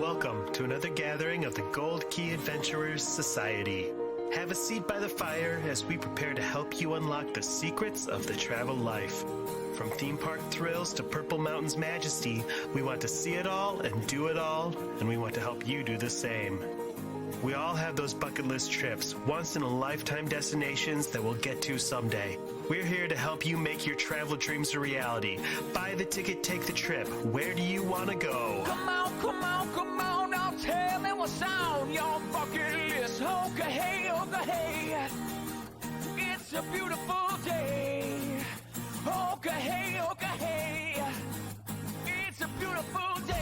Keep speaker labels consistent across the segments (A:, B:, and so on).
A: Welcome to another gathering of the Gold Key Adventurers Society. Have a seat by the fire as we prepare to help you unlock the secrets of the travel life. From theme park thrills to Purple Mountain's majesty, we want to see it all and do it all, and we want to help you do the same. We all have those bucket list trips, once-in-a-lifetime destinations that we'll get to someday. We're here to help you make your travel dreams a reality. Buy the ticket, take the trip. Where do you want to go?
B: Come on, now tell me what's on your bucket list. Okay, hey, it's a beautiful day. Okay, hey, it's a beautiful day.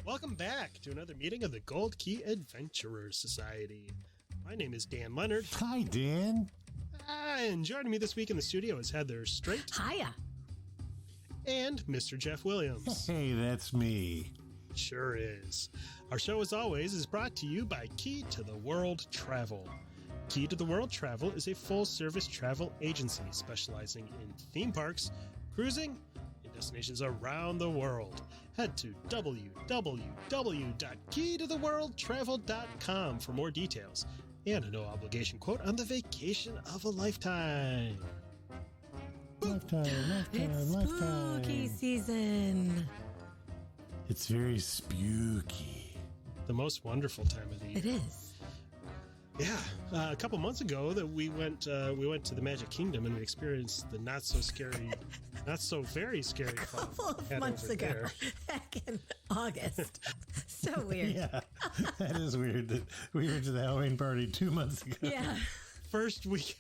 A: Welcome back to another meeting of the Gold Key Adventurers Society. My name is Dan Leonard.
C: Hi, Dan.
A: And joining me this week in the studio is Heather Strait.
D: Hiya.
A: And Mr. Jeff Williams.
C: Hey, that's me.
A: Sure is. Our show, as always, is brought to you by Key to the World Travel. Key to the World Travel is a full-service travel agency specializing in theme parks, cruising, and destinations around the world. Head to www.keytotheworldtravel.com for more details and a no-obligation quote on the vacation of a lifetime.
D: It's spooky season.
C: It's very spooky.
A: The most wonderful time of the year.
D: It is.
A: Yeah, a couple months ago that we went to the Magic Kingdom and we experienced the not so very scary fun.
D: A couple of months ago, back in August. So weird.
C: Yeah, that is weird that we went to the Halloween party 2 months ago.
D: Yeah.
A: First week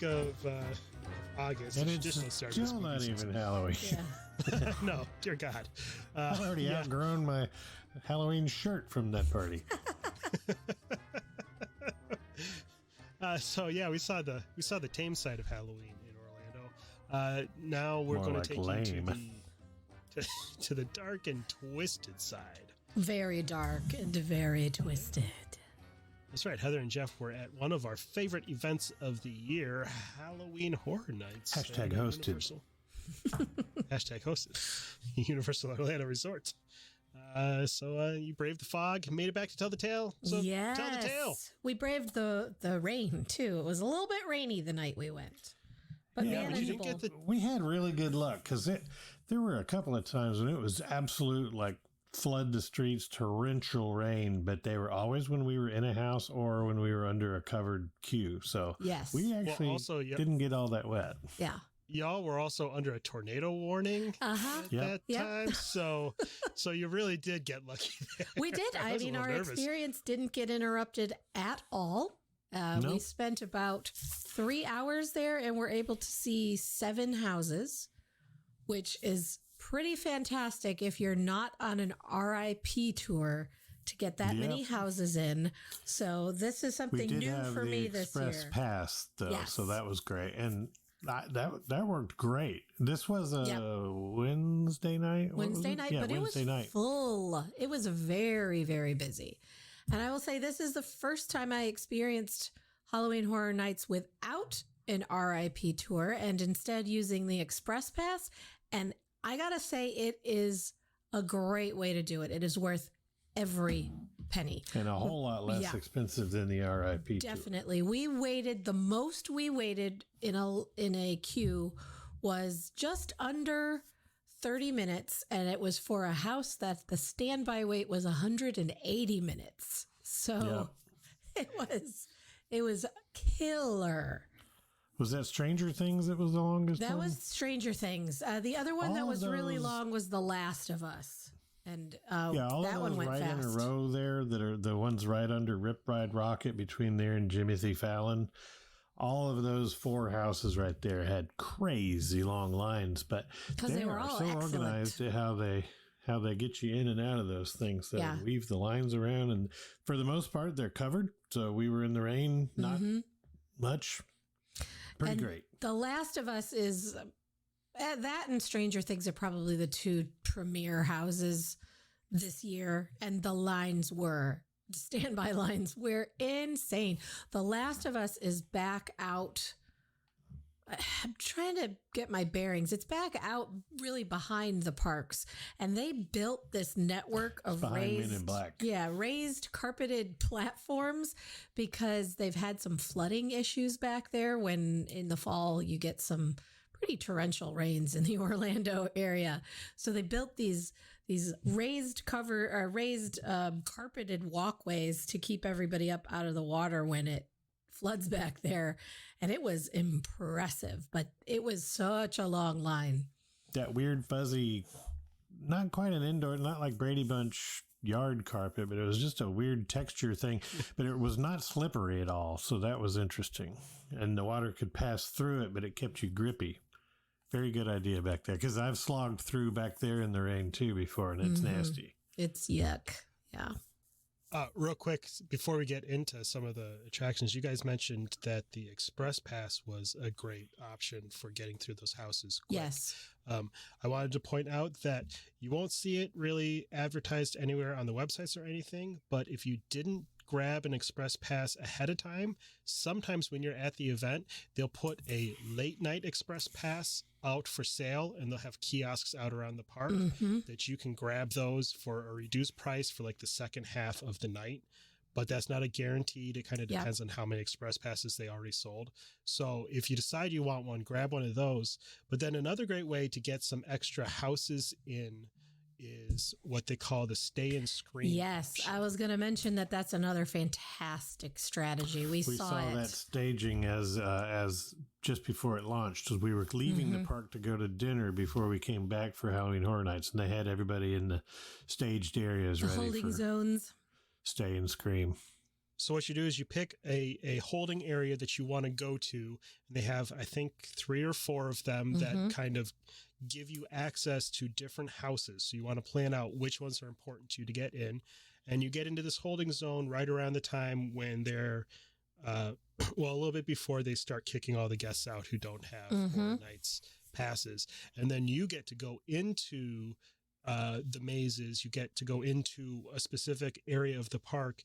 A: of August.
C: And it's
A: traditional start of
C: still not
A: season.
C: even Halloween.
D: Yeah.
A: No, dear God.
C: I've already outgrown my Halloween shirt from that party.
A: So yeah, we saw the tame side of Halloween in Orlando. Now we're
C: More
A: going
C: like
A: to take
C: lame.
A: you to the dark and twisted side.
D: Very dark and very twisted.
A: That's right. Heather and Jeff were at one of our favorite events of the year, Halloween Horror Nights.
C: Hashtag hosted.
A: Universal. Hashtag hosted. Universal Orlando Resort. So you braved the fog, made it back to tell the tale. So
D: yes.
A: tell the tale.
D: We braved the rain, too. It was a little bit rainy the night we went. But
C: Yeah, but you
D: manageable.
C: We had really good luck because there were a couple of times when it was absolute like flood the streets, torrential rain, but they were always when we were in a house or when we were under a covered queue. So
D: Yes.
C: we actually didn't get all that wet.
D: Yeah.
A: Y'all were also under a tornado warning at that time, so you really did get lucky there.
D: We did. I mean, our experience didn't get interrupted at all.
C: Nope.
D: We spent about 3 hours there and were able to see 7 houses, which is pretty fantastic if you're not on an RIP tour to get that many houses in. So this is something new for me this year.
C: Express pass, though, so that was great. And that worked great. This was a Wednesday night?
D: Wednesday night, but it was full. It was very, very busy. And I will say this is the first time I experienced Halloween Horror Nights without an RIP tour and instead using the Express Pass. And I got to say, it is a great way to do it. It is worth every penny.
C: And a whole lot less expensive than the RIP
D: Definitely. The most we waited in a queue was just under 30 minutes, and it was for a house that the standby wait was 180 minutes. So it was killer.
C: Was that Stranger Things that was the longest one?
D: That was Stranger Things. The other one that was really long was The Last of Us. And
C: all
D: that
C: of
D: one
C: those
D: went
C: right
D: fast.
C: in a row there that are the ones right under Rip Ride Rocket between there and Jimothy Fallon. All of those 4 houses right there had crazy long lines, but they were all so organized at how they get you in and out of those things. They weave the lines around, and for the most part, they're covered. So we were in the rain, not much. Pretty great.
D: The Last of Us is that and Stranger Things are probably the 2 premier houses this year, and the standby lines were insane. The Last of Us is back out. I'm trying to get my bearings. It's back out really behind the parks, and they built this network of
C: Men in Black.
D: raised carpeted platforms because they've had some flooding issues back there. When in the fall you get some pretty torrential rains in the Orlando area, so they built these raised carpeted walkways to keep everybody up out of the water when it floods back there. And it was impressive, but it was such a long line.
C: That weird fuzzy, not quite an indoor, not like Brady Bunch yard carpet, but it was just a weird texture thing, but it was not slippery at all. So that was interesting. And the water could pass through it, but it kept you grippy. Very good idea back there, because I've slogged through back there in the rain too before, and it's nasty.
D: It's yuck. Yeah.
E: Real quick, before we get into some of the attractions, you guys mentioned that the Express Pass was a great option for getting through those houses quick.
D: Yes.
E: I wanted to point out that you won't see it really advertised anywhere on the websites or anything, but if you didn't grab an Express Pass ahead of time, sometimes when you're at the event, they'll put a late night Express Pass out for sale, and they'll have kiosks out around the park that you can grab those for a reduced price for like the second half of the night. But that's not a guaranteed. It kind of depends on how many Express Passes they already sold. So if you decide you want one, grab one of those. But then another great way to get some extra houses in is what they call the stay and screen.
D: Yes, option. I was going to mention that that's another fantastic strategy. We saw
C: that staging as just before it launched, as we were leaving the park to go to dinner before we came back for Halloween Horror Nights, and they had everybody in the staged areas ready
D: holding
C: for
D: zones.
C: Stay and scream.
E: So what you do is you pick a holding area that you want to go to, and they have, I think, 3 or 4 of them that kind of give you access to different houses. So you want to plan out which ones are important to you to get in, and you get into this holding zone right around the time when they're, a little bit before they start kicking all the guests out who don't have Horror Nights passes. And then you get to go into the mazes. You get to go into a specific area of the park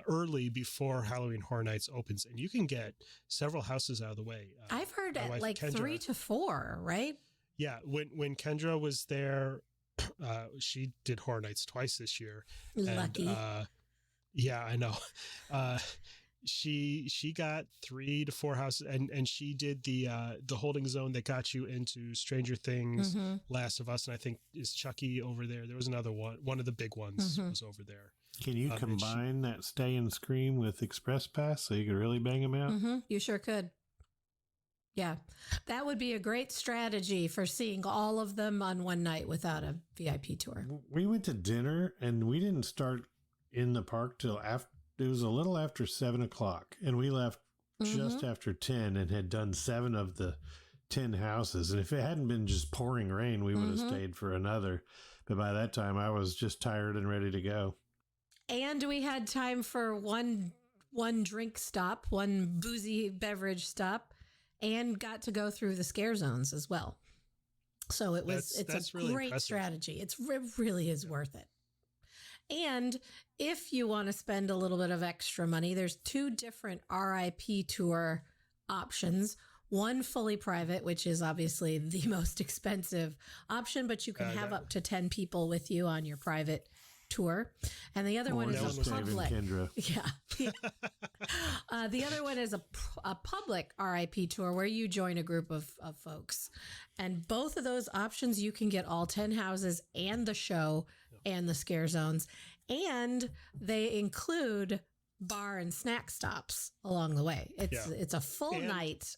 E: early before Halloween Horror Nights opens, and you can get several houses out of the way.
D: I've heard at like Kendra, 3 to 4, right? Yeah.
E: When Kendra was there, she did Horror Nights twice this year.
D: Lucky.
E: And, yeah, I know. She got 3 to 4 houses, and she did the holding zone that got you into Stranger Things, Last of Us, and I think is Chucky over there. There was another one of the big ones was over there.
C: Can you combine that stay and scream with Express Pass so you could really bang them out?
D: You sure could. Yeah, that would be a great strategy for seeing all of them on one night without a VIP tour.
C: We went to dinner and we didn't start in the park till after. It was a little after 7 o'clock, and we left just after 10 and had done 7 of the 10 houses. And if it hadn't been just pouring rain, we would have stayed for another. But by that time, I was just tired and ready to go. And
D: we had time for one drink stop, one boozy beverage stop, and got to go through the scare zones as well. So it's a really great strategy. It really is worth it. And if you want to spend a little bit of extra money, there's 2 different RIP tour options. One fully private, which is obviously the most expensive option, but you can have up to 10 people with you on your private tour. And the other one is a public. Yeah. The other one is a public RIP tour where you join a group of folks. And both of those options, you can get all 10 houses and the show and the scare zones. And they include bar and snack stops along the way. It's a full night,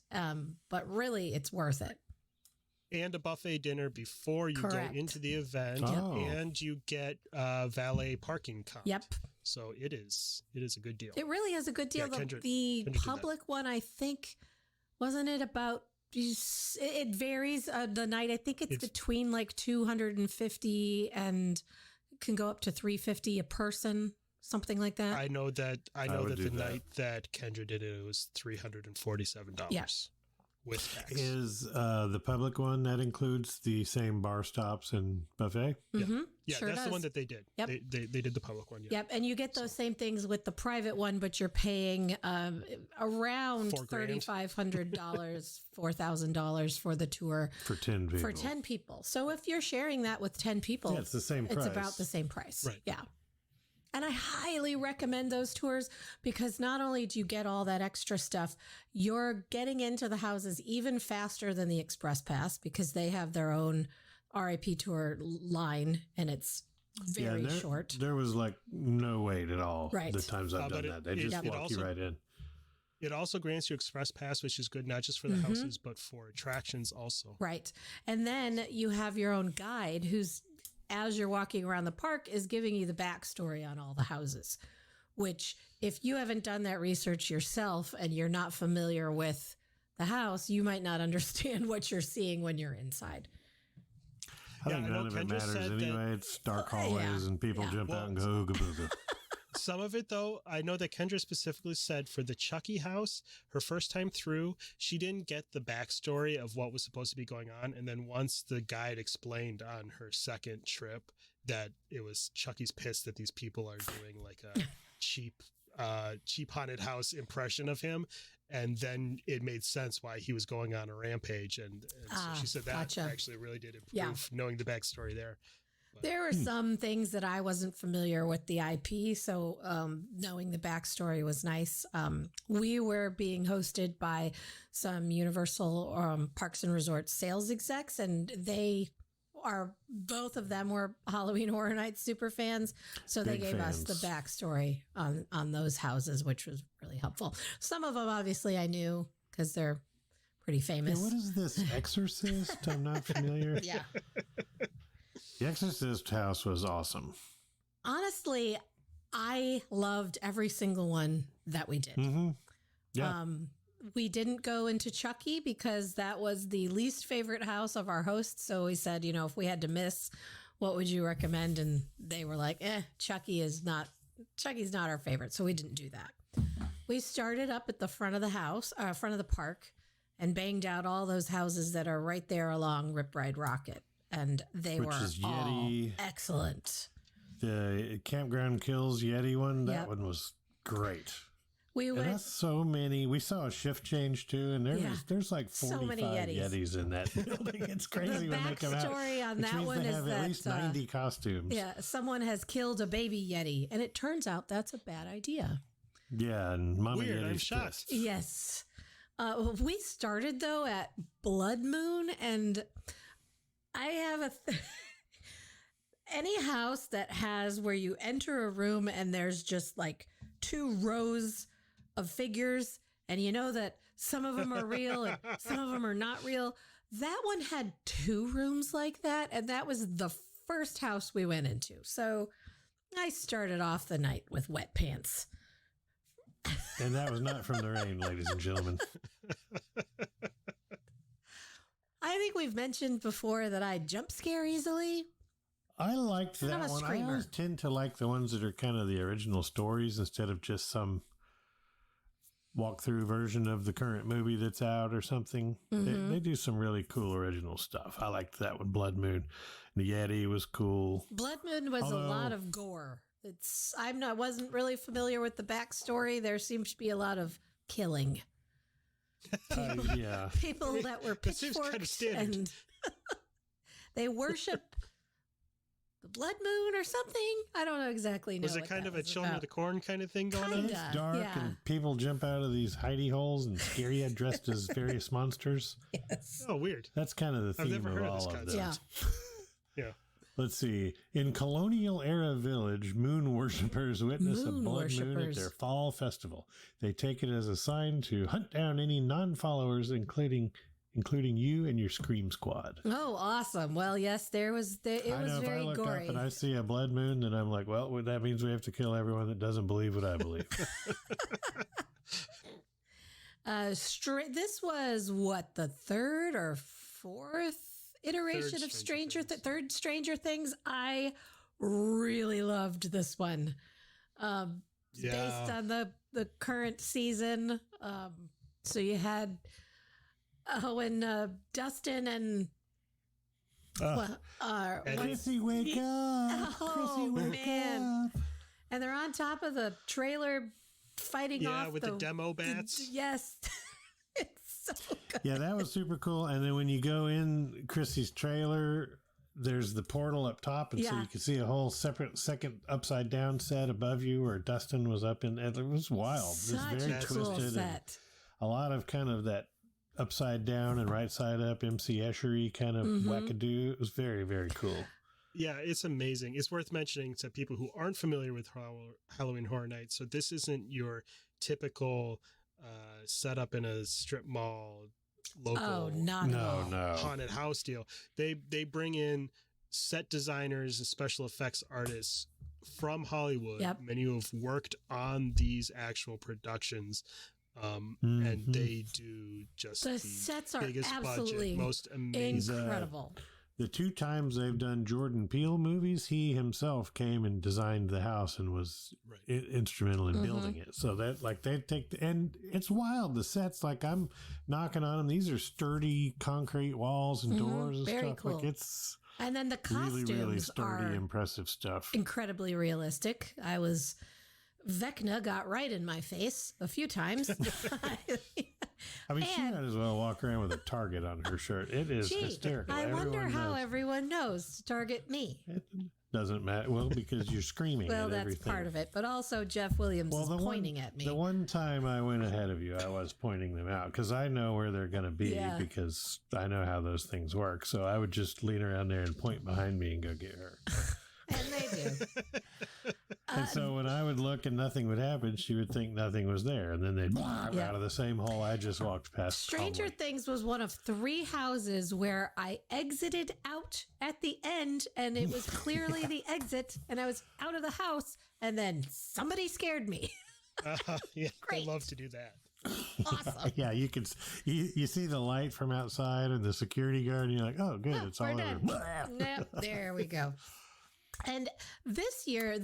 D: but really it's worth it.
E: And a buffet dinner before you go into the event, and you get valet parking comp.
D: Yep.
E: So it is a good deal.
D: It really is a good deal. Yeah, the public one, I think, wasn't it about? It varies the night. I think it's between like 250 and can go up to 350 a person. Something like that.
E: I know that the night that Kendra did it was $347.
D: Yeah.
E: with tax.
C: Is the public one that includes the same bar stops and buffet?
E: Yeah,
D: sure
E: that's
D: does.
E: the one that they did.
D: Yep.
E: They did the public one. Yeah.
D: Yep, and you get those same things with the private one, but you're paying around $3,500, $4,000 for the tour
C: For 10 people.
D: for 10 people. So if you're sharing that with 10 people,
C: Yeah, it's the same price.
D: It's about the same price.
E: Right.
D: Yeah. And I highly recommend those tours because not only do you get all that extra stuff, you're getting into the houses even faster than the Express Pass because they have their own RIP tour line and it's very short.
C: There was like no wait at all.
D: Right.
C: The times I've done that. They just walk you right in.
E: It also grants you Express Pass, which is good not just for the houses, but for attractions also.
D: Right. And then you have your own guide who's, as you're walking around the park, is giving you the backstory on all the houses, which if you haven't done that research yourself and you're not familiar with the house, you might not understand what you're seeing when you're inside.
C: I think none of it matters anyway. It's dark hallways and people jump out and go ooga booga.
E: Some of it, though, I know that Kendra specifically said for the Chucky house, her first time through, she didn't get the backstory of what was supposed to be going on. And then once the guide explained on her second trip that it was Chucky's pissed that these people are doing like a cheap haunted house impression of him. And then it made sense why he was going on a rampage. And so she said that actually really did improve knowing the backstory there.
D: There were some things that I wasn't familiar with the IP, so knowing the backstory was nice. We were being hosted by some Universal Parks and Resorts sales execs, and both of them were Halloween Horror Nights super fans, so they gave us the backstory on those houses, which was really helpful. Some of them, obviously, I knew because they're pretty famous.
C: Yeah, what is this, Exorcist? I'm not familiar.
D: Yeah.
C: The Exorcist house was awesome.
D: Honestly, I loved every single one that we did.
C: Mm-hmm. Yeah.
D: We didn't go into Chucky because that was the least favorite house of our hosts. So we said, if we had to miss, what would you recommend? And they were like, Chucky's not our favorite. So we didn't do that. We started up at the front of the house, front of the park, and banged out all those houses that are right there along Rip Ride Rocket. And they were all excellent.
C: The Campground Kills Yeti one, that one was great.
D: We went
C: so many. We saw a shift change too, and there's like 45 Yetis in that building. It's crazy when they come out.
D: The backstory on that one is that
C: at least 90 costumes.
D: Yeah, someone has killed a baby Yeti, and it turns out that's a bad idea.
C: Yeah, and Mama Yeti's
E: shocked.
D: Yes. We started though at Blood Moon, and I have any house that has where you enter a room and there's just like 2 rows of figures and you know that some of them are real and some of them are not real. That one had 2 rooms like that, and that was the first house we went into. So I started off the night with wet pants.
C: And that was not from the rain, ladies and gentlemen.
D: I think we've mentioned before that I jump scare easily.
C: I liked that one.
D: Screamer.
C: I always tend to like the ones that are kind of the original stories instead of just some walkthrough version of the current movie that's out or something. They do some really cool original stuff. I liked that one, Blood Moon. The Yeti was cool.
D: Blood Moon was a lot of gore. Wasn't really familiar with the backstory. There seems to be a lot of killing. People that were pitchforked and they worship the blood moon or something. I don't exactly know.
E: Was it kind of a Children of the Corn kind of thing going on?
C: It's dark and people jump out of these hidey holes and scare you dressed as various monsters.
D: Yes.
E: Oh, weird.
C: That's kind of the theme
E: I've never heard
C: of all
E: of
C: of
E: this
C: those.
E: Yeah.
C: Let's see. In colonial era village, moon worshippers witness a blood moon at their fall festival. They take it as a sign to hunt down any non-followers, including you and your Scream Squad.
D: Oh, awesome. Well, yes, it was very gory.
C: If I look up and I see a blood moon, then I'm like, well, that means we have to kill everyone that doesn't believe what I believe.
D: This was what, the 3rd or 4th iteration of third Stranger Things. I really loved this one. Based on the current season. So you had Oh, and Dustin and
C: Chrissy, wake up! Chrissy, wake up!
D: And they're on top of the trailer fighting off
E: with the demo bats.
D: Yes. It's so good.
C: Yeah, that was super cool. And then when you go in Chrissy's trailer, there's the portal up top, and so you can see a whole separate second upside down set above you where Dustin was up in. It was wild.
D: Such
C: it was very
D: a cool
C: twisted.
D: set.
C: A lot of kind of that upside down and right side up MC Escher kind of wackadoo. It was very, very cool.
E: Yeah, it's amazing. It's worth mentioning to people who aren't familiar with Halloween Horror Nights. So this isn't your typical setup in a strip mall local haunted house deal. They bring in set designers and special effects artists from Hollywood, many who have worked on these actual productions. And they do just
D: the sets are
E: biggest
D: absolutely
E: budget, most amazing,
D: incredible.
C: The 2 times they've done Jordan Peele movies, he himself came and designed the house and was instrumental in building it. So that they take and it's wild. The sets, like I'm knocking on them. These are sturdy concrete walls and doors and
D: very
C: stuff.
D: Cool.
C: Like it's
D: and then the costumes
C: really sturdy,
D: are
C: impressive stuff.
D: Incredibly realistic. Vecna got right in my face a few times.
C: I mean, she might as well walk around with a target on her shirt. It is hysterical.
D: I wonder how everyone knows to target me.
C: It doesn't matter. Well, because you're screaming.
D: Well,
C: at
D: that's
C: everything.
D: Part of it. But also, Jeff Williams is pointing at me.
C: The one time I went ahead of you, I was pointing them out because I know where they're going to be because I know how those things work. So I would just lean around there and point behind me and go get her.
D: And they do.
C: And so when I would look and nothing would happen, she would think nothing was there. And then they'd out of the same hole I just walked past.
D: Stranger Things was one of 3 houses where I exited out at the end and it was clearly the exit and I was out of the house and then somebody scared me.
E: They love to do that.
D: Awesome.
C: Yeah, you see the light from outside and the security guard and you're like, oh, good, it's all
D: done.
C: over.
D: Yep, there we go. And this year,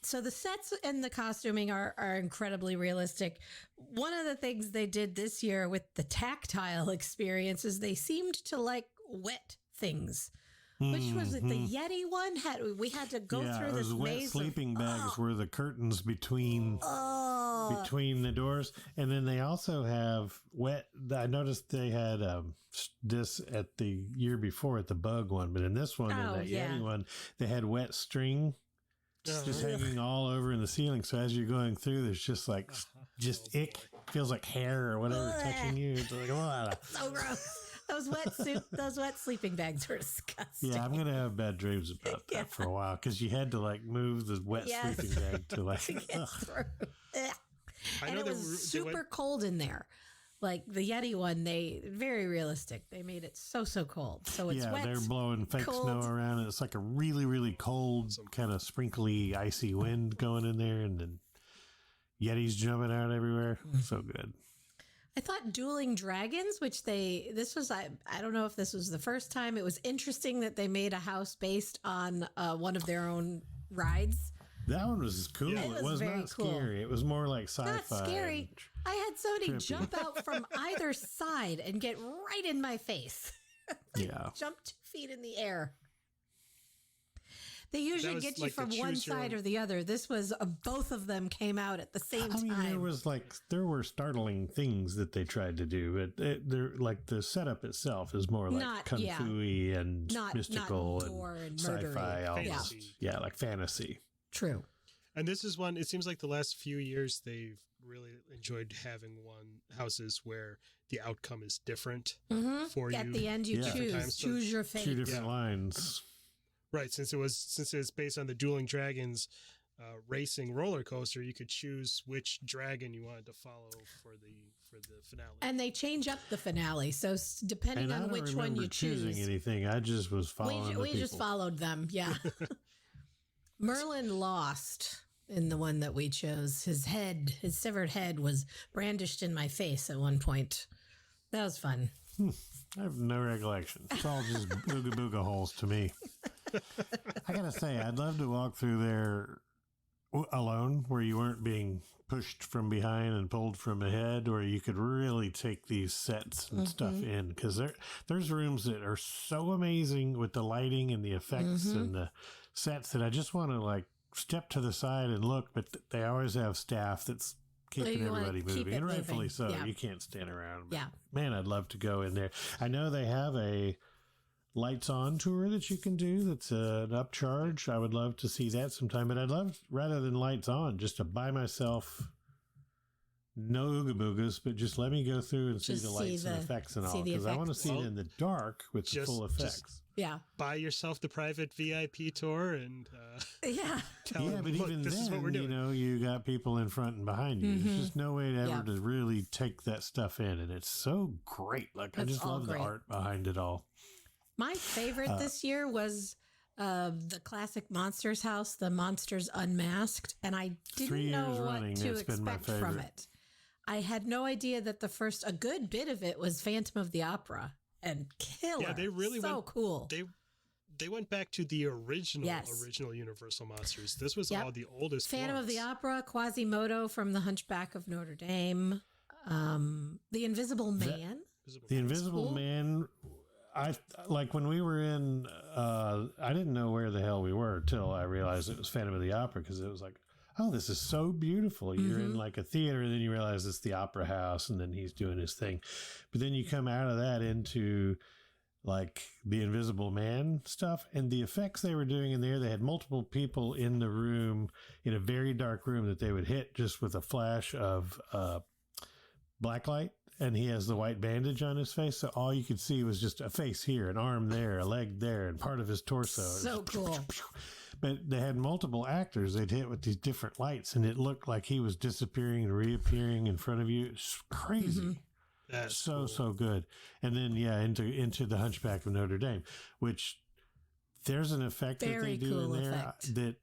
D: so the sets and the costuming are incredibly realistic. One of the things they did this year with the tactile experience is they seemed to like wet things. Which was it? The Yeti one we had to go through this
C: wet
D: maze.
C: Sleeping bags were the curtains between the doors, and then they also have wet. I noticed they had this at the year before at the bug one, but in this one, in that Yeti one, they had wet string just hanging all over in the ceiling. So as you're going through, there's just like ick, feels like hair or whatever touching you. It's like
D: so gross. Those wet sleeping bags were disgusting.
C: Yeah, I'm gonna have bad dreams about that for a while because you had to like move the wet sleeping bag to like.
D: To get through. And it was super cold in there. Like the Yeti one, they very realistic. They made it so cold. So it's wet.
C: They're blowing fake snow around, and it's like a really, really cold, kind of sprinkly, icy wind going in there, and then Yetis jumping out everywhere. So good.
D: I thought Dueling Dragons, I don't know if this was the first time. It was interesting that they made a house based on one of their own rides.
C: That one was cool.
D: Yeah, it was very
C: not scary. It was more like sci-fi.
D: Not scary. I had somebody jump out from either side and get right in my face. Jump 2 feet in the air. They usually get you from one side or the other. This was both of them came out at the same time.
C: I mean, there were startling things that they tried to do, but the setup itself is more like kung fu-y and mystical and sci-fi almost. Yeah, like fantasy.
D: True.
E: And this is one, it seems like the last few years they've really enjoyed having houses where the outcome is different for you. At
D: the end, you choose your fate.
C: 2 different lines.
E: Right, since it's based on the Dueling Dragons racing roller coaster, you could choose which dragon you wanted to follow for the finale.
D: And they change up the finale, so depending on which one you choose.
C: Choosing anything, I just was following.
D: We just followed them, yeah. Merlin lost in the one that we chose. His severed head was brandished in my face at one point. That was fun.
C: I have no recollection. It's all just booga booga holes to me. I gotta say, I'd love to walk through there alone, where you weren't being pushed from behind and pulled from ahead, where you could really take these sets and stuff in, because there's rooms that are so amazing with the lighting and the effects and the sets that I just want to like step to the side and look, but they always have staff that's keeping everybody moving, and rightfully so. You can't stand around. But man, I'd love to go in there. I know they have a lights on tour that you can do that's an upcharge. I would love to see that sometime, but I'd love, rather than lights on, just to buy myself no ooga boogas, but just let me go through and see the lights and effects and all, because I want to see it in the dark with the full effects.
E: Buy yourself the private VIP tour and tell them,
C: but
E: look,
C: even
E: this
C: then,
E: is what we're doing.
C: You know, you got people in front and behind you. There's just no way to really take that stuff in, and it's so great. Like, I just love the art behind it all.
D: My favorite this year was the classic Monsters house, the Monsters Unmasked, and I didn't know what to expect from it. I had no idea that a good bit of it was Phantom of the Opera, and killer. Yeah, they really went cool.
E: They went back to the original Universal Monsters. This was all the oldest
D: Phantom
E: ones.
D: of the Opera, Quasimodo from The Hunchback of Notre Dame, The Invisible Man.
C: The Invisible Man. I like when we were in, I didn't know where the hell we were until I realized it was Phantom of the Opera, because it was like, oh, this is so beautiful. You're in like a theater, and then you realize it's the opera house, and then he's doing his thing. But then you come out of that into like the Invisible Man stuff, and the effects they were doing in there, they had multiple people in the room, in a very dark room, that they would hit just with a flash of blacklight. And he has the white bandage on his face, so all you could see was just a face here, an arm there, a leg there, and part of his torso.
D: So cool.
C: But they had multiple actors they'd hit with these different lights, and it looked like he was disappearing and reappearing in front of you. It's crazy. That's so good. And then, into the Hunchback of Notre Dame, which there's an effect that they do in there that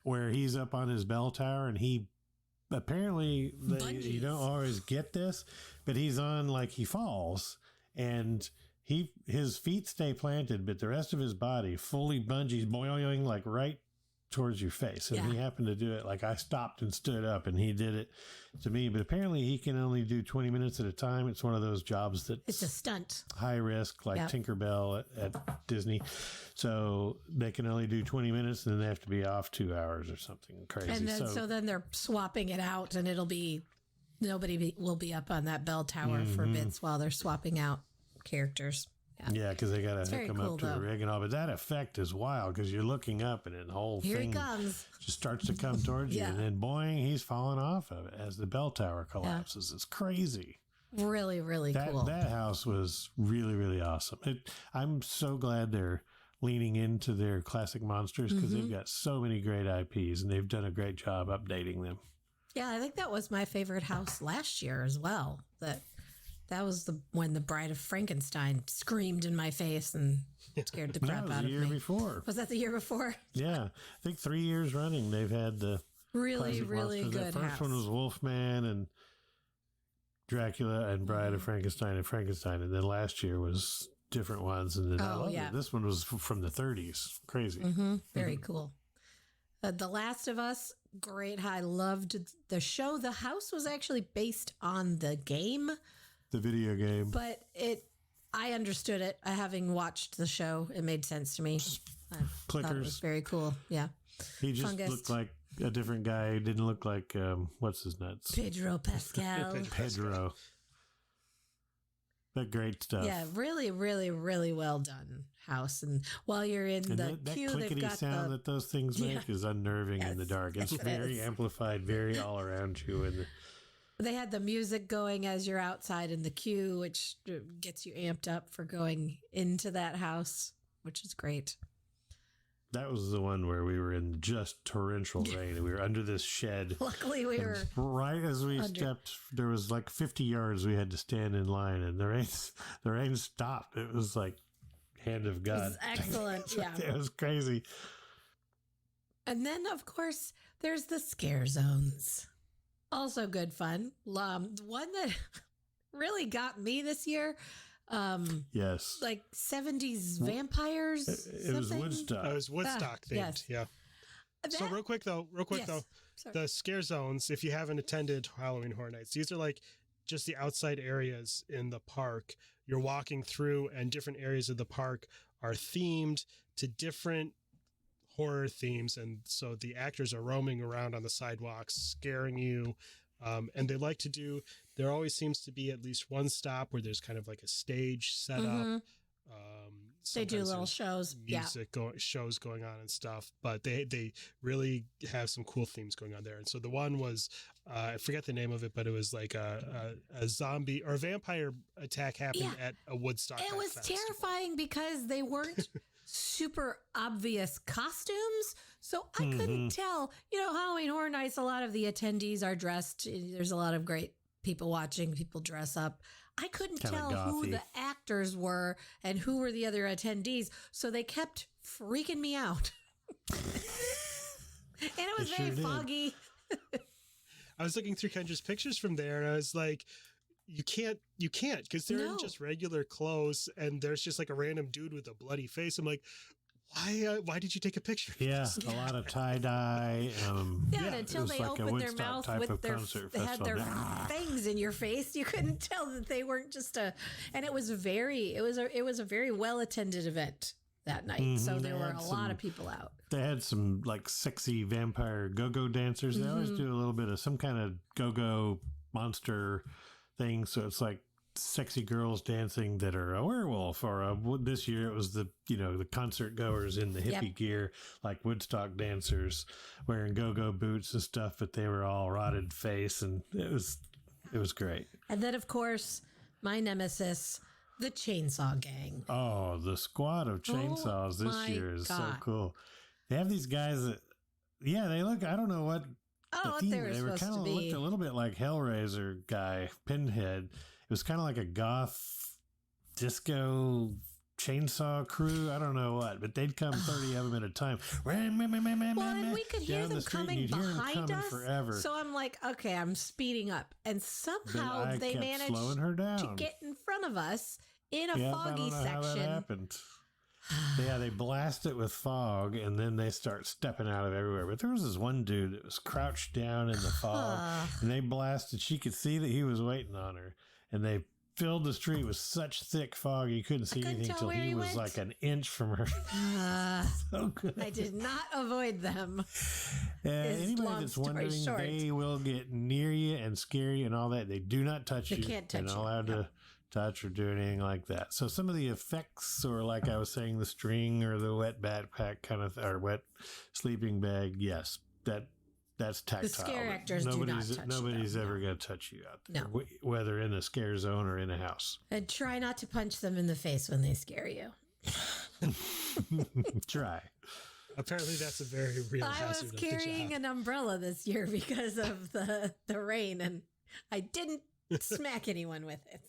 C: where he's up on his bell tower, and he apparently you don't always get this, but he's on, like, he falls, and his feet stay planted, but the rest of his body fully bungees, boing, like right towards your face. And he happened to do it. Like, I stopped and stood up, and he did it to me. But apparently he can only do 20 minutes at a time. It's one of those jobs that
D: it's a stunt,
C: high risk, like Tinkerbell at Disney. So they can only do 20 minutes, and then they have to be off 2 hours or something crazy.
D: And then, so then they're swapping it out, and nobody will be up on that bell tower for bits while they're swapping out characters.
C: Yeah, because they got to hook them up to the rig and all. But that effect is wild, because you're looking up, and the whole thing just starts to come towards you. And then, boing, he's falling off of it as the bell tower collapses. It's crazy.
D: Really, really cool.
C: That house was really, really awesome. I'm so glad they're leaning into their classic monsters, because they've got so many great IPs, and they've done a great job updating them.
D: Yeah, I think that was my favorite house last year as well. That was when the Bride of Frankenstein screamed in my face and scared the crap out of me.
C: That was the year before.
D: Was that the year before?
C: Yeah. I think 3 years running they've had the
D: really, really good
C: house. The first one was Wolfman and Dracula and Bride of Frankenstein, and then last year was different ones. And then I love it. This one was from the 30s. Crazy.
D: Very cool. The Last of Us, great. I loved the show. The house was actually based on the game.
C: The video game.
D: But I understood it. Having watched the show, it made sense to me.
C: Clickers.
D: Thought it was very cool. Yeah.
C: He just looked like a different guy. He didn't look like, what's his nuts?
D: Pedro Pascal.
C: Pedro. But great stuff.
D: Yeah, really, really, really well done house. And while you're in the queue, they've got
C: sound that those things make is unnerving in the dark. It's very amplified, very all around you. And
D: they had the music going as you're outside in the queue, which gets you amped up for going into that house, which is great.
C: That was the one where we were in just torrential rain, and we were under this shed.
D: Luckily, we were
C: right as we stepped. There was like 50 yards we had to stand in line, and the rain stopped. It was like hand of God.
D: It was excellent. Yeah,
C: it was crazy.
D: And then, of course, there's the scare zones. Also good fun. One that really got me this year.
C: Yes.
D: Like 70s vampires.
C: It was Woodstock.
E: It was Woodstock themed.
D: Yes.
E: Yeah. So real quick though, the scare zones, if you haven't attended Halloween Horror Nights, these are like just the outside areas in the park you're walking through, and different areas of the park are themed to different horror themes. And so the actors are roaming around on the sidewalks, scaring you. And they like to do, there always seems to be at least one stop where there's kind of like a stage set up.
D: They do little shows,
E: shows going on and stuff, but they really have some cool themes going on there. And so the one was, I forget the name of it, but it was like a zombie or a vampire attack happened at a Woodstock.
D: It was
E: festival.
D: Terrifying because they weren't super obvious costumes, so I couldn't tell. Halloween Horror Nights, a lot of the attendees are dressed. There's a lot of great people watching, people dress up. I couldn't tell who the actors were and who were the other attendees, so they kept freaking me out. And it was very foggy.
E: I was looking through Kendra's pictures from there, and I was like, you can't, because they're in just regular clothes, and there's just like a random dude with a bloody face. I'm like, why did you take a picture?
C: Yeah, a lot of tie-dye.
D: Until they
C: like
D: opened their mouth with they had their fangs in your face. You couldn't tell that they weren't just and it was a very well attended event that night. So there were a lot of people out.
C: They had some like sexy vampire go-go dancers. They always do a little bit of some kind of go-go monster thing. So it's like sexy girls dancing that are a werewolf, or this year it was the concert goers in the hippie gear, like Woodstock dancers wearing go-go boots and stuff, but they were all rotted face, and it was great.
D: And then of course my nemesis, the Chainsaw Gang.
C: Oh, the squad of chainsaws this year is so cool. They have these guys that they look, I don't know what
D: they were
C: kind of looked a little bit like Hellraiser guy, Pinhead. It was kind of like a goth disco chainsaw crew. I don't know what, but they'd come 30 of them at a time.
D: Well, and we could hear them coming behind us.
C: Forever.
D: So I'm like, okay, I'm speeding up. And somehow they managed
C: slowing her down
D: to get in front of us in a foggy section.
C: How that happened. They blast it with fog, and then they start stepping out of everywhere. But there was this one dude that was crouched down in the fog, and they blasted. She could see that he was waiting on her. And they filled the street with such thick fog you couldn't see anything until he was like an inch from her. So good.
D: I did not avoid them.
C: Anybody that's wondering, they will get near you and scare you and all that. They do not touch you.
D: They can't touch you.
C: They're not allowed to touch or do anything like that. So some of the effects, or like I was saying, the string or the wet backpack kind of, or wet sleeping bag, yes, that's tactile.
D: The scare actors do not touch you.
C: Nobody's ever going to touch you out there, whether in a scare zone or in a house.
D: And try not to punch them in the face when they scare you.
C: Try.
E: Apparently that's a very real hazard.
D: I was carrying an umbrella this year because of the rain, and I didn't smack anyone with it.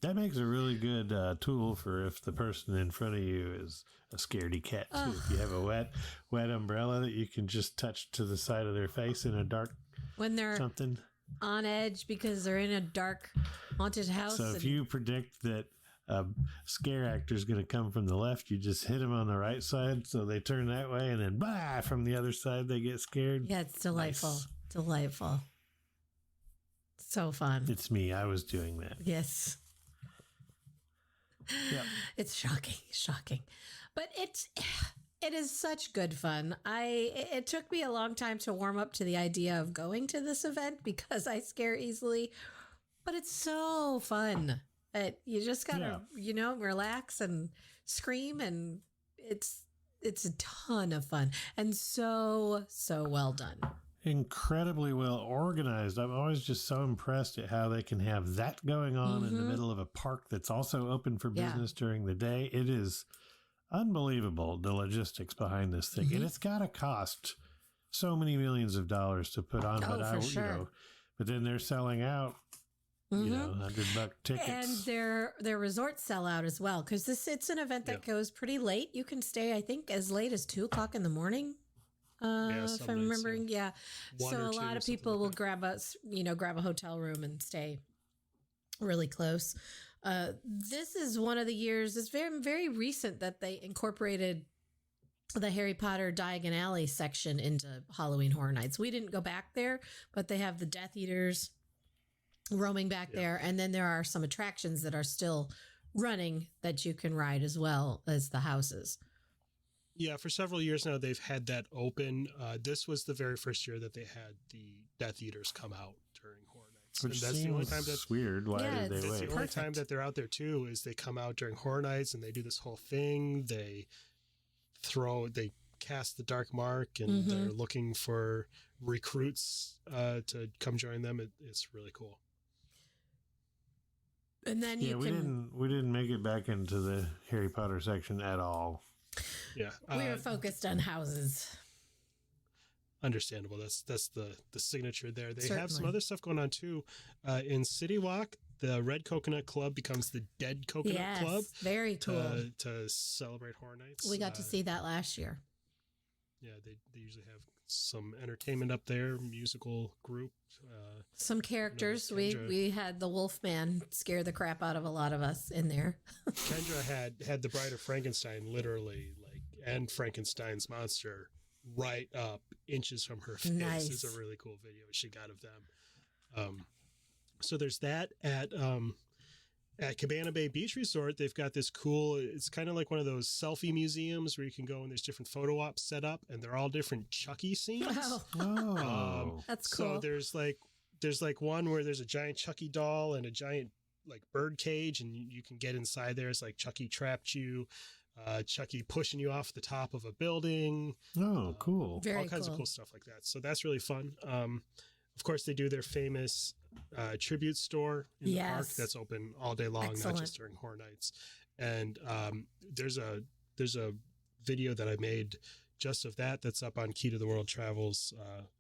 C: That makes a really good tool for if the person in front of you is a scaredy cat too. If you have a wet umbrella that you can just touch to the side of their face in a dark
D: when they're
C: something
D: on edge because they're in a dark haunted house.
C: So if you predict that a scare actor is going to come from the left, you just hit them on the right side so they turn that way, and then from the other side they get scared.
D: Yeah, it's delightful. Nice. Delightful. So fun.
C: It's me. I was doing that.
D: Yes.
C: Yep.
D: It's shocking, but it is such good fun. It took me a long time to warm up to the idea of going to this event because I scare easily, but it's so fun. You just gotta relax and scream, and it's a ton of fun and so well done.
C: Incredibly well organized. I'm always just so impressed at how they can have that going on in the middle of a park that's also open for business during the day. It is unbelievable, the logistics behind this thing. And it's got to cost so many millions of dollars to put on. But then they're selling out, $100 tickets.
D: And their resorts sell out as well, because it's an event that goes pretty late. You can stay, I think, as late as 2:00 in the morning. If I'm remembering, so a lot of people will grab a hotel room and stay really close. This is one of the years. It's very, very recent that they incorporated the Harry Potter Diagon Alley section into Halloween Horror Nights. We didn't go back there, but they have the Death Eaters roaming back there. And then there are some attractions that are still running that you can ride as well as the houses.
E: Yeah, for several years now, they've had that open. This was the very first year that they had the Death Eaters come out during Horror Nights.
C: Which
E: and that's the only time that's
C: weird. Why did they wait?
E: The only time that they're out there, too, is they come out during Horror Nights and they do this whole thing. They cast the Dark Mark and they're looking for recruits to come join them. It's really cool.
D: And then
C: we didn't make it back into the Harry Potter section at all.
E: Yeah,
D: we were focused on houses.
E: Understandable. That's the signature there. They
D: Certainly
E: have some other stuff going on too. In City Walk, the Red Coconut Club becomes the Dead Coconut Club.
D: Very cool.
E: To celebrate Horror Nights.
D: We got to see that last year.
E: Yeah, they usually have some entertainment up there, musical group.
D: Some characters. We had the Wolfman scare the crap out of a lot of us in there.
E: Kendra had the Bride of Frankenstein literally and Frankenstein's monster right up inches from her face.
D: Nice.
E: It's a really cool video she got of them. So there's that at Cabana Bay Beach Resort. They've got this cool, it's kind of like one of those selfie museums where you can go and there's different photo ops set up and they're all different Chucky scenes.
D: That's cool.
E: So there's one where there's a giant Chucky doll and a giant bird cage and you can get inside there. It's like Chucky trapped you. Chucky pushing you off the top of a building.
C: Oh, cool.
D: Very
E: all kinds of cool stuff like that. So that's really fun. Of course, they do their famous tribute store in the park that's open all day long, not just during Horror Nights. And there's a video that I made just of that's up on Key to the World Travel's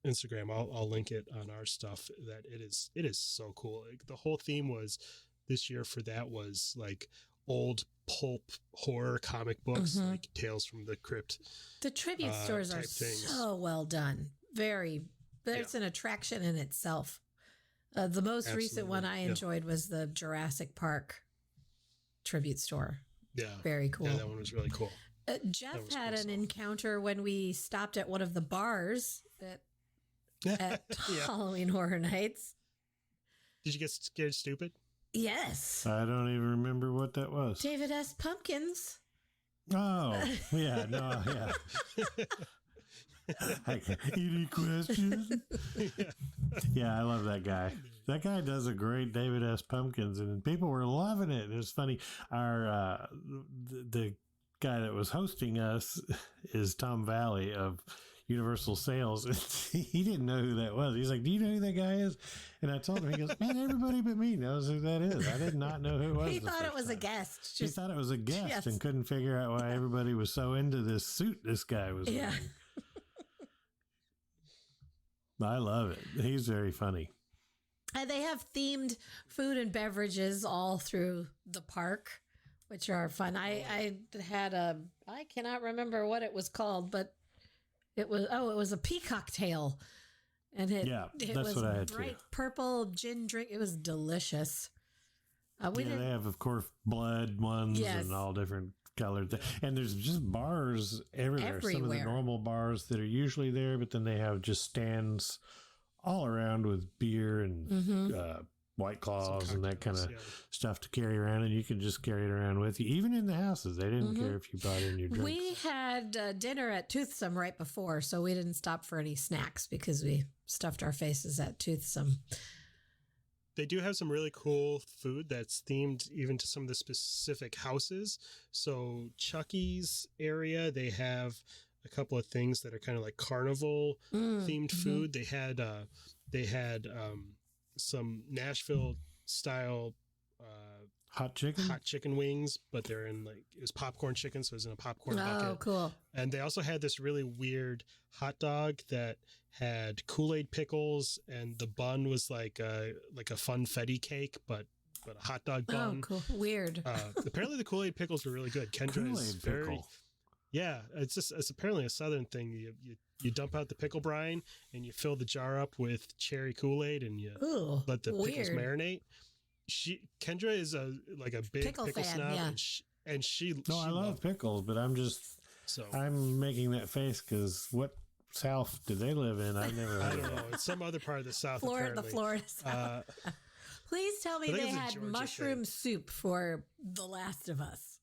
E: Instagram. I'll link it on our stuff. That it is so cool. The whole theme was this year for that was old pulp horror comic books, like Tales from the Crypt.
D: The tribute stores are so well done. There's an attraction in itself. The most recent one I enjoyed was the Jurassic Park tribute store.
E: Yeah.
D: Very cool.
E: Yeah, that one was really cool.
D: Jeff had an encounter when we stopped at one of the bars at Halloween Horror Nights.
E: Did you get scared stupid?
D: Yes.
C: I don't even remember what that was.
D: David S. Pumpkins.
C: Oh, yeah, no, yeah. Any questions? Yeah, I love that guy. That guy does a great David S. Pumpkins, and people were loving it. It was funny. Our the guy that was hosting us is Tom Valley of Universal Sales. He didn't know who that was. He's like, "Do you know who that guy is?" And I told him. He goes, "Man, everybody but me knows who that is." I did not know who it was.
D: He thought it was a guest.
C: He thought it was a guest and couldn't figure out why everybody was so into this suit this guy was wearing. I love it. He's very funny.
D: And they have themed food and beverages all through the park, which are fun. I had I cannot remember what it was called, but it was a peacock tail. And it
C: that's
D: was
C: what I had
D: bright
C: too.
D: Purple gin drink. It was delicious.
C: They have, of course, blood ones and all different colored. And there's just bars everywhere. Some of the normal bars that are usually there, but then they have just stands all around with beer and White Claws and that kind of stuff to carry around. And you can just carry it around with you. Even in the houses, they didn't care if you brought in your drinks.
D: We had dinner at Toothsome right before, so we didn't stop for any snacks because we stuffed our faces at Toothsome.
E: They do have some really cool food that's themed even to some of the specific houses. So Chucky's area, they have a couple of things that are kind of like carnival themed food. They had some Nashville style
C: hot chicken
E: wings, but they're in it was popcorn chicken, so it was in a popcorn bucket.
D: Oh, cool.
E: And they also had this really weird hot dog that had Kool-Aid pickles, and the bun was like a funfetti cake, but a hot dog bun.
D: Oh, cool. Weird.
E: Apparently the Kool-Aid pickles were really good. Kendra is very pickle. Yeah, it's apparently a Southern thing. You dump out the pickle brine and you fill the jar up with cherry Kool-Aid and you let the pickles marinate. Kendra is a big pickle
D: fan,
E: snob, and she
C: I love pickles, but I'm just
E: So
C: I'm making that face because what South do they live in? I've never
E: I
C: heard
E: don't
C: of
E: know.
C: it.
E: It's some other part of the South,
D: Florida,
E: apparently.
D: the Florida South. Please tell me
E: I think
D: they
E: it's a
D: had
E: Georgia
D: mushroom
E: thing.
D: soup for The Last of Us.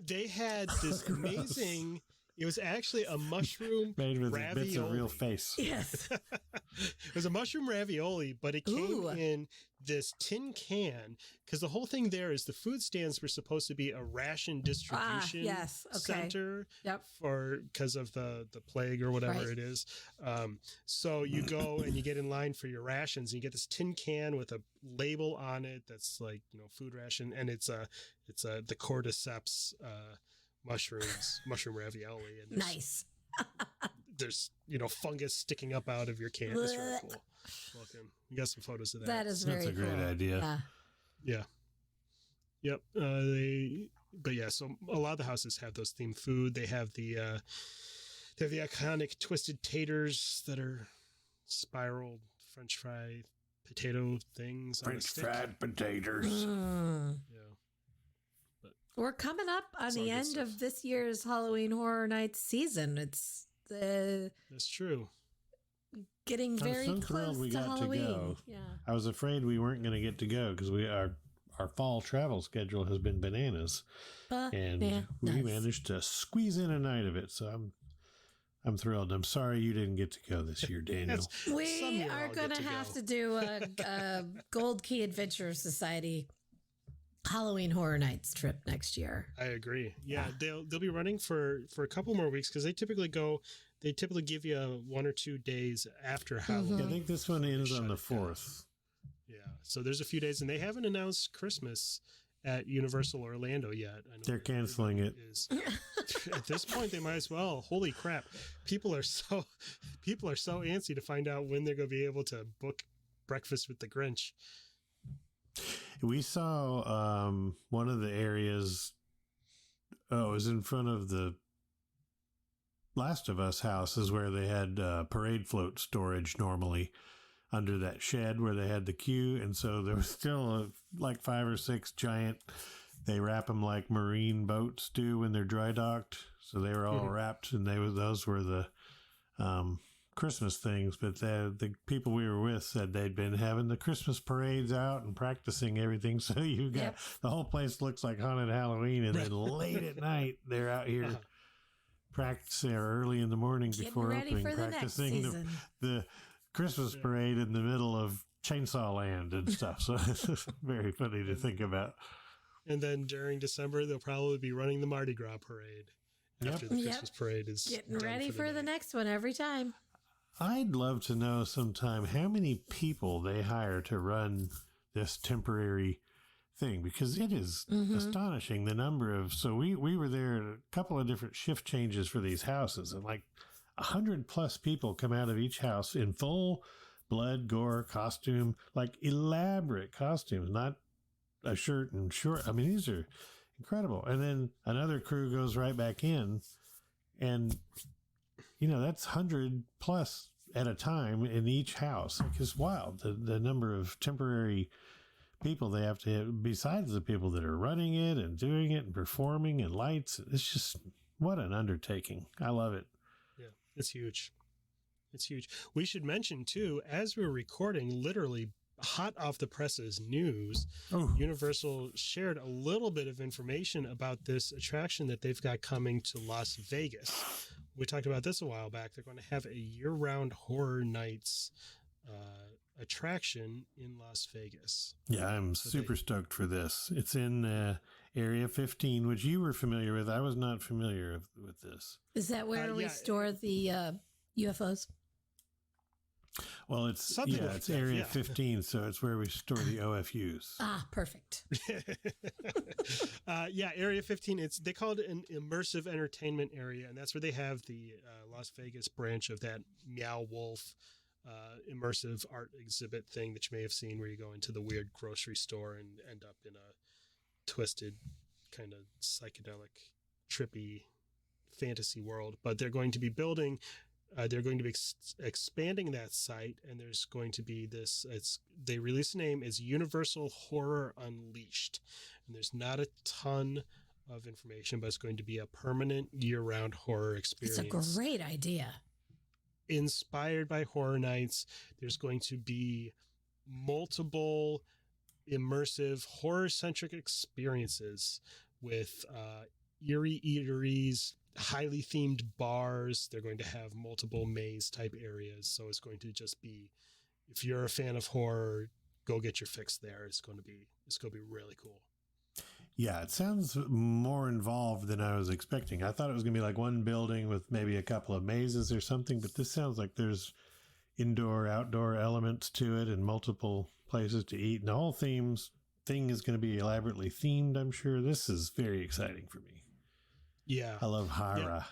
E: They had this amazing. It was actually a mushroom
C: Made with
E: ravioli.
C: bits of real face.
D: Yes.
E: It was a mushroom ravioli, but it came
D: Ooh.
E: in this tin can because the whole thing there is the food stands were supposed to be a ration distribution
D: yes. Okay.
E: center
D: Yep.
E: for because of the plague or whatever
D: Right.
E: it is. So you go and you get in line for your rations. And you get this tin can with a label on it that's like food ration, and it's the cordyceps mushroom ravioli, and
D: Nice.
E: there's fungus sticking up out of your can. It's really cool. Welcome. We got some photos of that.
D: That is very
C: That's a great
D: cool.
C: idea.
D: Yeah.
E: Yeah. Yep. So a lot of the houses have those themed food. They have the iconic twisted taters that are spiraled French fry potato things. on a
C: French
E: stick.
C: fried potatoes.
D: Mm.
E: Yeah.
D: We're coming up on
E: It's all
D: the
E: good
D: end
E: stuff.
D: of this year's Halloween Horror Nights season. It's
E: That's true.
D: getting
C: I'm
D: very
C: so
D: close
C: thrilled we
D: to
C: got to
D: Halloween.
C: go.
D: Yeah.
C: I was afraid we weren't going to get to go because our fall travel schedule has been bananas, and we managed to squeeze in a night of it. So I'm thrilled. I'm sorry you didn't get to go this year, Daniel.
E: Some
D: We
E: year
D: are
E: I'll
D: going
E: get
D: to
E: to
D: have
E: go.
D: to do a Gold Key Adventure Society Halloween Horror Nights trip next year.
E: I agree. Yeah, they'll be running for a couple more weeks because they typically give you 1 or 2 days after Halloween.
C: I think this one ends on the
E: Shut it down.
C: 4th.
E: Yeah, so there's a few days, and they haven't announced Christmas at Universal Orlando yet. I know
C: They're canceling it.
E: is. At this point, they might as well. Holy crap! People are so antsy to find out when they're going to be able to book Breakfast with the Grinch.
C: We saw one of the areas. Oh, it was in front of the Last of Us houses where they had parade float storage normally under that shed where they had the queue. And so there was still like 5 or 6 giant, they wrap them like marine boats do when they're dry docked. So they were all wrapped, and those were the Christmas things. But the people we were with said they'd been having the Christmas parades out and practicing everything. So you got the whole place looks like haunted Halloween, and then late at night they're out here practicing, or early in the morning
D: Getting
C: before
D: ready
C: opening,
D: for the next
C: practicing
D: season.
C: the Christmas parade in the middle of Chainsaw Land and stuff. So it's very funny to think about.
E: And then during December, they'll probably be running the Mardi Gras parade after the Christmas parade is
D: Getting
E: done
D: ready for the
E: day.
D: next one every time.
C: I'd love to know sometime how many people they hire to run this temporary thing, because it is astonishing the number of. So we were there at a couple of different shift changes for these houses, and like 100+ people come out of each house in full blood, gore, costume, like elaborate costumes, not a shirt and short. I mean, these are incredible. And then another crew goes right back in, and that's 100+ at a time in each house. Like, it's wild the number of temporary people they have to have, besides the people that are running it and doing it and performing and lights. It's just, what an undertaking. I love it.
E: Yeah, it's huge. It's huge. We should mention too, as we're recording, literally hot off the presses news, Universal shared a little bit of information about this attraction that they've got coming to Las Vegas. We talked about this a while back. They're going to have a year-round Horror Nights attraction in Las Vegas.
C: Yeah, I'm super stoked for this. It's in Area 15, which you were familiar with. I was not familiar with this.
D: Is that where we store the UFOs?
C: Well, it's
E: Something like
C: it's
E: that,
C: Area
E: yeah.
C: 15, so it's where we store the OFUs.
D: Ah, perfect.
E: Area 15. They call it an immersive entertainment area, and that's where they have the Las Vegas branch of that Meow Wolf immersive art exhibit thing that you may have seen, where you go into the weird grocery store and end up in a twisted, kind of psychedelic, trippy fantasy world. But they're going to be building. They're going to be expanding that site, and there's going to be this. They released the name as Universal Horror Unleashed, and there's not a ton of information, but it's going to be a permanent year-round horror experience.
D: It's a great idea.
E: Inspired by Horror Nights, there's going to be multiple immersive horror-centric experiences with eerie eateries, highly themed bars. They're going to have multiple maze-type areas, so it's going to just be, if you're a fan of horror, go get your fix there. It's going to be really cool.
C: Yeah, it sounds more involved than I was expecting. I thought it was going to be like one building with maybe a couple of mazes or something, but this sounds like there's indoor, outdoor elements to it and multiple places to eat. And the whole thing is going to be elaborately themed, I'm sure. This is very exciting for me.
E: Yeah.
C: I love horror.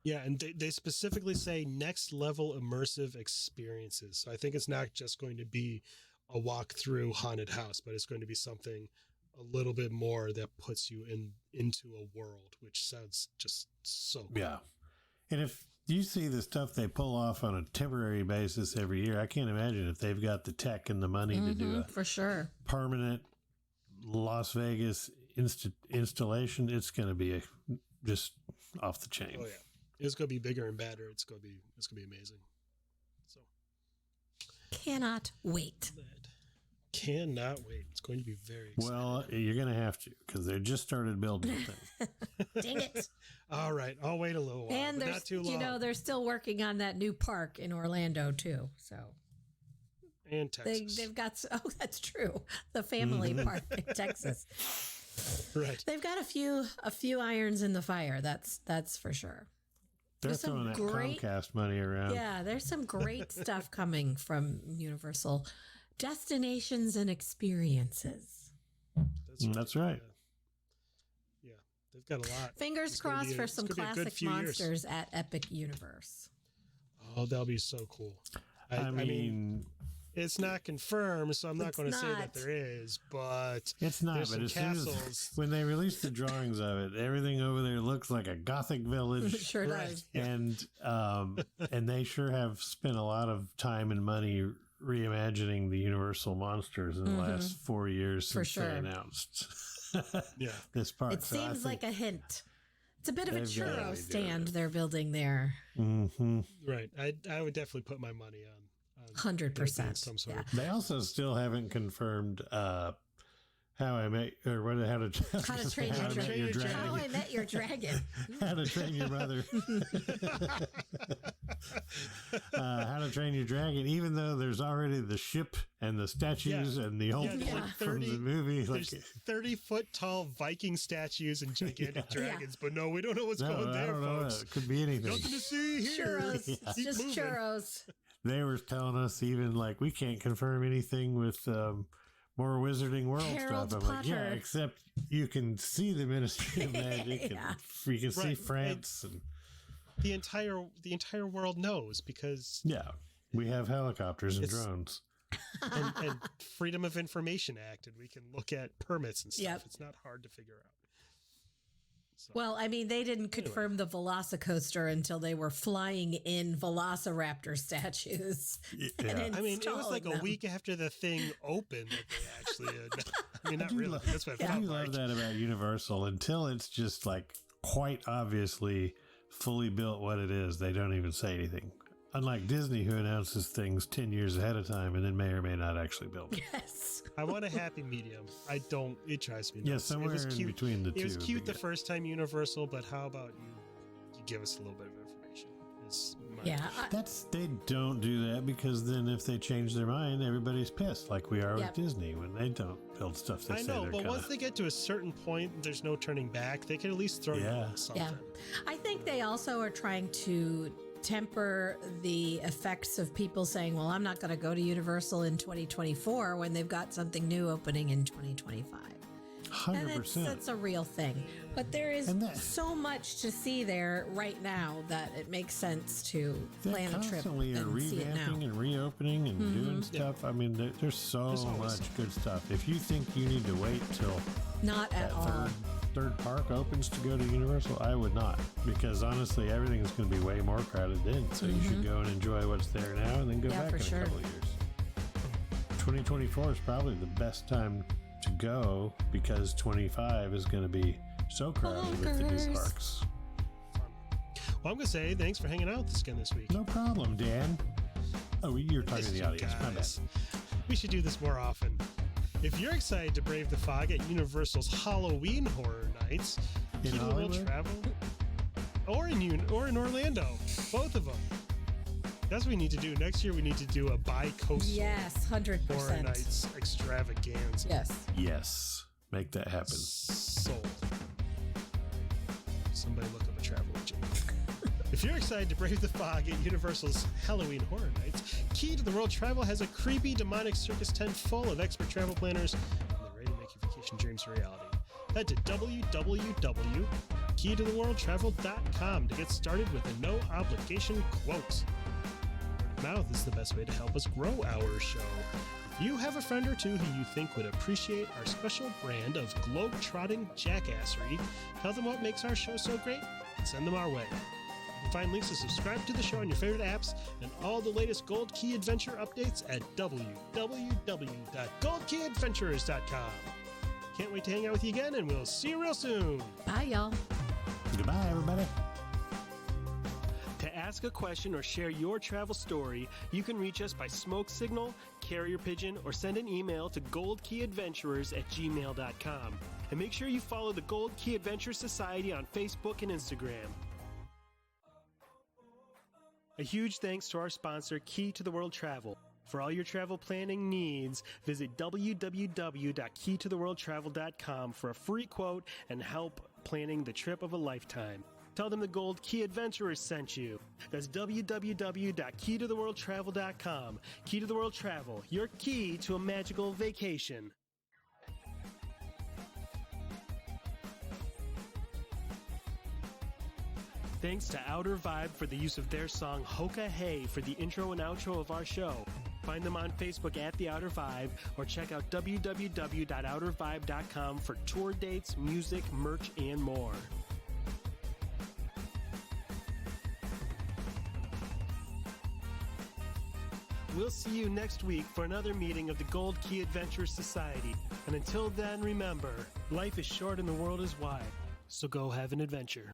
E: Yeah, and they specifically say next level immersive experiences. So I think it's not just going to be a walk through haunted house, but it's going to be something a little bit more that puts you into a world, which sounds just so cool.
C: Yeah. And if you see the stuff they pull off on a temporary basis every year, I can't imagine if they've got the tech and the money to do a
D: for sure
C: permanent Las Vegas installation. It's going to be just off the chain.
E: Oh yeah, it's going to be bigger and badder. It's going to be amazing. So
D: cannot wait.
E: Cannot wait. It's going to be very exciting.
C: Well, you're going to have to, because they just started building the thing.
D: Dang it.
E: All right, I'll wait a little while,
D: And
E: but not too long.
D: they're still working on that new park in Orlando too. So
E: And Texas.
D: they've got, oh, that's true. The family park in Texas.
E: Right.
D: They've got a few irons in the fire. That's for sure.
C: They're
D: There's some
C: throwing that
D: great-
C: Comcast money around.
D: Yeah, there's some great stuff coming from Universal. Destinations and experiences.
C: That's right.
E: Yeah, they've got a lot.
D: Fingers
E: It's gonna
D: crossed
E: be
D: for
E: it's
D: some
E: gonna be a good
D: classic
E: few years.
D: monsters at Epic Universe.
E: Oh, that'll be so cool.
C: I mean,
E: it's not confirmed, so I'm not
D: It's
E: going to say
D: not.
E: that there is, but
C: it's not.
E: there's
C: But
E: some
C: as soon as
E: castles.
C: when they released the drawings of it, everything over there looks like a Gothic
D: It
C: village.
D: sure
E: Right.
D: does.
C: And they sure have spent a lot of time and money reimagining the Universal monsters in the last 4 years
D: For
C: since
D: sure.
C: they announced
E: Yeah.
C: this park.
D: It
C: So I
D: seems
C: think-
D: like a hint. It's a bit of a
C: They've gotta
D: churro
C: be
D: stand
C: doing it.
D: they're building there.
C: Mhm.
E: Right. I would definitely put my money on
D: 100%.
E: some sort
D: Yeah.
E: of
C: They also still haven't confirmed how I met or what how to
D: How to Train
C: How
D: Your
C: I Met Your
D: Dragon.
C: Dragon.
D: How I Met Your Dragon.
C: How to Train Your Mother. How to Train Your Dragon, even though there's already the ship and the statues and the whole
E: Yeah, there's
C: plot
E: like
C: from
E: 30
C: the movie. Like,
E: There's 30-foot tall Viking statues and gigantic dragons, but no, we don't know what's
C: no,
E: going
C: I
E: there,
C: don't know.
E: folks.
C: It could be anything.
E: Nothing to see here.
D: Churros. It's
E: Keep
D: just
E: moving.
D: churros.
C: They were telling us even like we can't confirm anything with more Wizarding World
D: Harold
C: stuff. I'm like, yeah,
D: Potter.
C: except you can see the Ministry of Magic
D: Yeah.
C: and you can see
E: Right.
C: France and
E: The entire world knows because
C: yeah, we have helicopters and
E: It's-
C: drones.
E: and Freedom of Information Act, and we can look at permits and stuff.
D: Yep.
E: It's not hard to figure out. So,
D: Well, I mean, they didn't confirm the Velocicoaster until they were flying in Velociraptor statues.
C: Yeah.
E: I mean, it was like
D: installing
E: a
D: them.
E: week after the thing opened that they actually. I mean, not
C: do
E: really.
C: love-
E: That's what I
C: I
E: felt
C: do love
E: like.
C: that about Universal until it's just like quite obviously fully built what it is. They don't even say anything. Unlike Disney, who announces things 10 years ahead of time and then may or may not actually build it.
D: Yes.
E: I want a happy medium. I don't. It drives me nuts.
C: Yeah,
E: It
C: somewhere
E: was
C: in
E: cute.
C: between the two.
E: It was
C: would
E: cute
C: be
E: the
C: good.
E: first time Universal, but how about you give us a little bit of information? Is my
D: Yeah.
C: They don't do that because then if they change their mind, everybody's pissed, like we are
D: Yep.
C: with Disney when they don't build stuff they
E: I
C: say
E: know,
C: they're
E: but
C: gonna.
E: once they get to a certain point, there's no turning back. They can at least throw you a
C: Yeah.
E: little something.
D: Yeah. I think they also are trying to temper the effects of people saying, well, I'm not going to go to Universal in 2024 when they've got something new opening in 2025. And
C: 100%.
D: that's a real thing. But there is
C: And that-
D: so much to see there right now that it makes sense to
C: They
D: plan a trip
C: constantly are
D: and see it now.
C: revamping and reopening and doing stuff. I mean, there's so
E: There's always
C: much
E: something.
C: good stuff. If you think you need to wait till
D: Not at
C: that
D: all.
C: third park opens to go to Universal, I would not, because honestly, everything is going to be way more crowded then. So you should go and enjoy what's there now, and then go
D: Yeah,
C: back
D: for
C: in
D: sure.
C: a couple of years. 2024 is probably the best time to go because 25 is going to be So crowded with the new parks.
E: Well, I'm going to say thanks for hanging out with us again this week.
C: No problem, Dan. Oh, you're talking to the audience. My bad.
E: We should do this more often. If you're excited to brave the fog at Universal's Halloween Horror Nights,
C: In
E: Key to the World
C: Hollywood?
E: Travel, or in Orlando, both of them. That's what we need to do. Next year, we need to do a bi-coastal
D: Yes, 100%.
E: Horror Nights extravaganza.
D: Yes.
C: Yes. Make that happen.
E: Sold. Somebody look up a travel agent. If you're excited to brave the fog at Universal's Halloween Horror Nights, Key to the World Travel has a creepy, demonic circus tent full of expert travel planners, and they're ready to make your vacation dreams a reality. Head to www.keytotheworldtravel.com to get started with a no-obligation quote. Word of mouth is the best way to help us grow our show. If you have a friend or two who you think would appreciate our special brand of globe-trotting jackassery, tell them what makes our show so great and send them our way. You can find links to subscribe to the show on your favorite apps and all the latest Gold Key Adventure updates at www.goldkeyadventures.com. Can't wait to hang out with you again, and we'll see you real soon.
D: Bye, y'all.
C: Goodbye, everybody.
A: To ask a question or share your travel story, you can reach us by smoke signal, carrier pigeon, or send an email to goldkeyadventurers@gmail.com. And make sure you follow the Gold Key Adventure Society on Facebook and Instagram. A huge thanks to our sponsor, Key to the World Travel. For all your travel planning needs, visit www.keytotheworldtravel.com for a free quote and help planning the trip of a lifetime. Tell them the Gold Key Adventurers sent you. That's www.keytotheworldtravel.com. Key to the World Travel, your key to a magical vacation. Thanks to Outer Vibe for the use of their song Hoka Hey for the intro and outro of our show. Find them on Facebook at The Outer Vibe or check out www.outervibe.com for tour dates, music, merch, and more. We'll see you next week for another meeting of the Gold Key Adventure Society. And until then, remember, life is short and the world is wide. So go have an adventure.